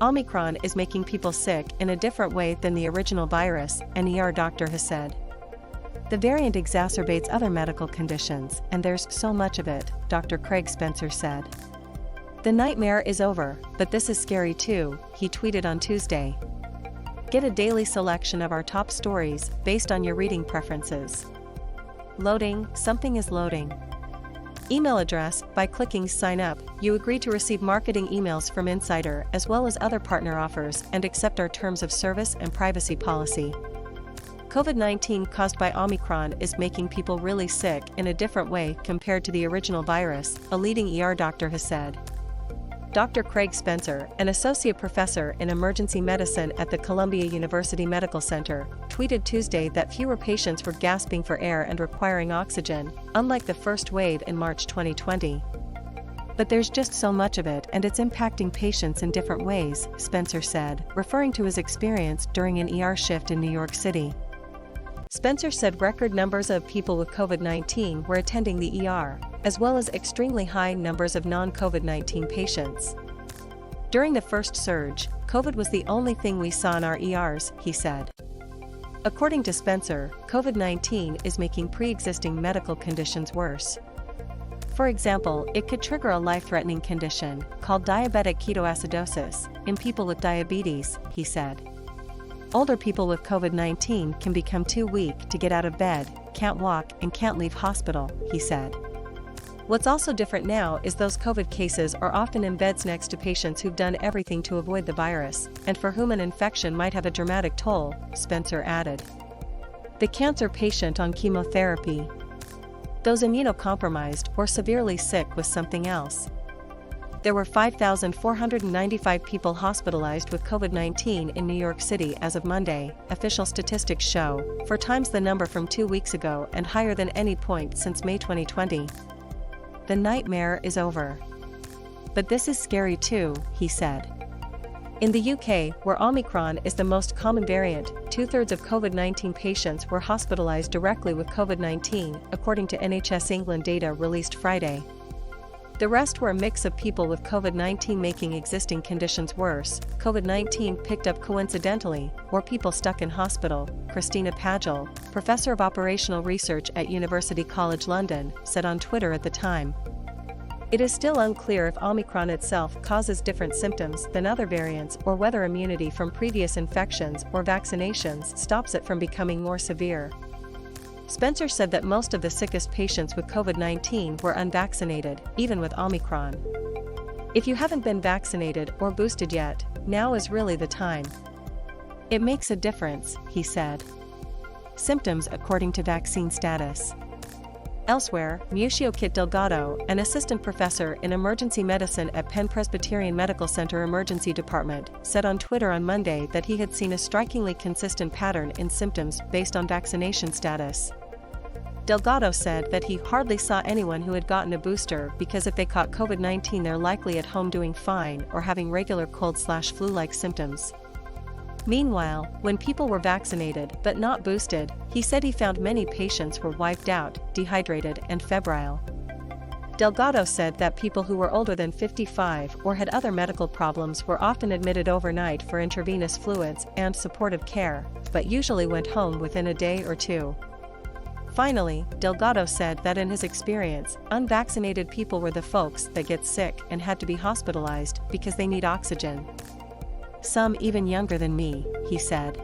Omicron is making people sick in a different way than the original virus, an doctor has said. The variant exacerbates other medical conditions, and there's so much of it, Dr. Craig Spencer said. The nightmare is over, but this is scary too, he tweeted on Tuesday. Get a daily selection of our top stories based on your reading preferences. Loading, something is loading. Email address, by clicking Sign Up, you agree to receive marketing emails from Insider as well as other partner offers and accept our terms of service and privacy policy. COVID-19 caused by Omicron is making people really sick in a different way compared to the original virus, a leading doctor has said. Dr. Craig Spencer, an associate professor in emergency medicine at the Columbia University Medical Center, tweeted Tuesday that fewer patients were gasping for air and requiring oxygen, unlike the first wave in March 2020. But there's just so much of it and it's impacting patients in different ways, Spencer said, referring to his experience during an shift in New York City. Spencer said record numbers of people with COVID-19 were attending the as well as extremely high numbers of non-COVID-19 patients. During the first surge, COVID was the only thing we saw in our ERs, he said. According to Spencer, COVID-19 is making pre-existing medical conditions worse. For example, it could trigger a life-threatening condition, called diabetic ketoacidosis, in people with diabetes, he said. Older people with COVID-19 can become too weak to get out of bed, can't walk and can't leave hospital, he said. What's also different now is those COVID cases are often in beds next to patients who've done everything to avoid the virus, and for whom an infection might have a dramatic toll, Spencer added. The cancer patient on chemotherapy. Those immunocompromised or severely sick with something else. There were 5,495 people hospitalized with COVID-19 in New York City as of Monday, official statistics show, 4 times the number from 2 weeks ago and higher than any point since May 2020. The nightmare is over. But this is scary too, he said. In the UK, where Omicron is the most common variant, 2/3 of COVID-19 patients were hospitalized directly with COVID-19, according to NHS England data released Friday. The rest were a mix of people with COVID-19 making existing conditions worse. COVID-19 picked up coincidentally, or people stuck in hospital, Christina Pagel, professor of operational research at University College London, said on Twitter at the time. It is still unclear if Omicron itself causes different symptoms than other variants or whether immunity from previous infections or vaccinations stops it from becoming more severe. Spencer said that most of the sickest patients with COVID-19 were unvaccinated, even with Omicron. If you haven't been vaccinated or boosted yet, now is really the time. It makes a difference, he said. Symptoms according to vaccine status. Elsewhere, Mucio Kit Delgado, an assistant professor in emergency medicine at Penn Presbyterian Medical Center Emergency Department, said on Twitter on Monday that he had seen a strikingly consistent pattern in symptoms based on vaccination status. Delgado said that he hardly saw anyone who had gotten a booster because if they caught COVID-19 they're likely at home doing fine or having regular cold/flu-like symptoms. Meanwhile, when people were vaccinated but not boosted, he said he found many patients were wiped out, dehydrated and febrile. Delgado said that people who were older than 55 or had other medical problems were often admitted overnight for intravenous fluids and supportive care, but usually went home within a day or two. Finally, Delgado said that in his experience, unvaccinated people were the folks that get sick and had to be hospitalized because they need oxygen. Some even younger than me, he said.